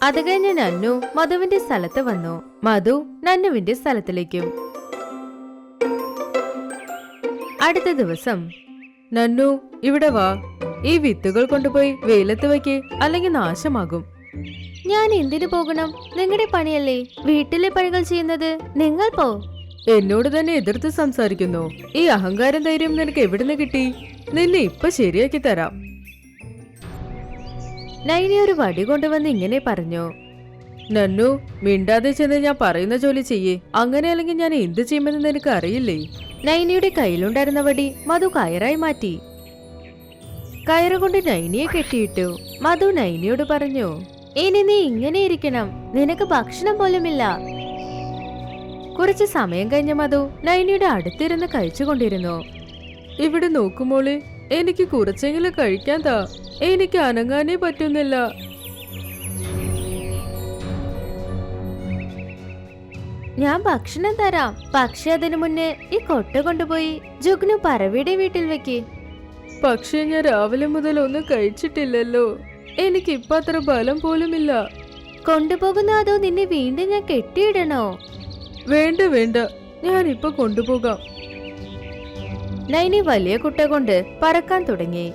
അത് കഴിഞ്ഞ് നന്നു മധുവിന്റെ സ്ഥലത്ത് വന്നു. മധു നന്നുവിന്റെ സ്ഥലത്തിലേക്കും. അടുത്ത ദിവസം, നന്നു ഇവിടെ വാ, ഈ വിത്തുകൾ കൊണ്ടുപോയി വെയിലത്ത് വയ്ക്ക്, അല്ലെങ്കിൽ നാശമാകും. ഞാൻ എന്തിനു പോകണം? നിങ്ങളുടെ പണിയല്ലേ, വീട്ടിലെ പണികൾ ചെയ്യുന്നത്. നിങ്ങൾ പോ. എന്നോട് തന്നെ എതിർത്ത് സംസാരിക്കുന്നു. ഈ അഹങ്കാരം ധൈര്യം നിനക്ക് എവിടുന്ന് കിട്ടി? നിന്നെ ഇപ്പൊ ശരിയാക്കി തരാം. നൈനി ഒരു വടി കൊണ്ടുവന്ന് ഇങ്ങനെ പറഞ്ഞു. നന്നു, മിണ്ടാതെ ചെന്ന് ഞാൻ പറയുന്ന ജോലി ചെയ്യേ, അങ്ങനെ അല്ലെങ്കിൽ ഞാൻ എന്ത് ചെയ്യുമെന്ന് നിനക്ക് അറിയില്ലേ? നൈനിയുടെ കയ്യിലുണ്ടായിരുന്ന വടി മധു കയറായി മാറ്റി. കയറുകൊണ്ട് നൈനിയെ കെട്ടിയിട്ടു. മധു നൈനിയോട് പറഞ്ഞു, ഇനി നീ ഇങ്ങനെ ഇരിക്കണം, നിനക്ക് ഭക്ഷണം പോലുമില്ല. കുറച്ച് സമയം കഴിഞ്ഞ മധു നൈനിയുടെ അടുത്തിരുന്ന് കഴിച്ചുകൊണ്ടിരുന്നു. ഇവിടെ നോക്കുമോളെ, എനിക്ക് കുറച്ചെങ്കിലും കഴിക്കാൻ താ, എനിക്ക് അനങ്ങാനേ പറ്റുന്നില്ല. ഞാൻ ഭക്ഷണം തരാം, പക്ഷെ അതിനു മുന്നേ ഈ കൊട്ട കൊണ്ടുപോയി ജുഗ്നു പറവിയുടെ വീട്ടിൽ വെക്ക്. പക്ഷെ ഞാൻ രാവിലെ മുതൽ ഒന്നും കഴിച്ചിട്ടില്ലല്ലോ, എനിക്കിപ്പോ അത്ര ബലം പോലുമില്ല. കൊണ്ടുപോകുന്നോ അതോ നിന്നെ വീണ്ടും ഞാൻ കെട്ടിയിടണോ? വേണ്ട വേണ്ട, ഞാൻ ഇപ്പൊ കൊണ്ടുപോകാം. നൈനി വലിയ കുട്ട കൊണ്ട് പറക്കാൻ തുടങ്ങി.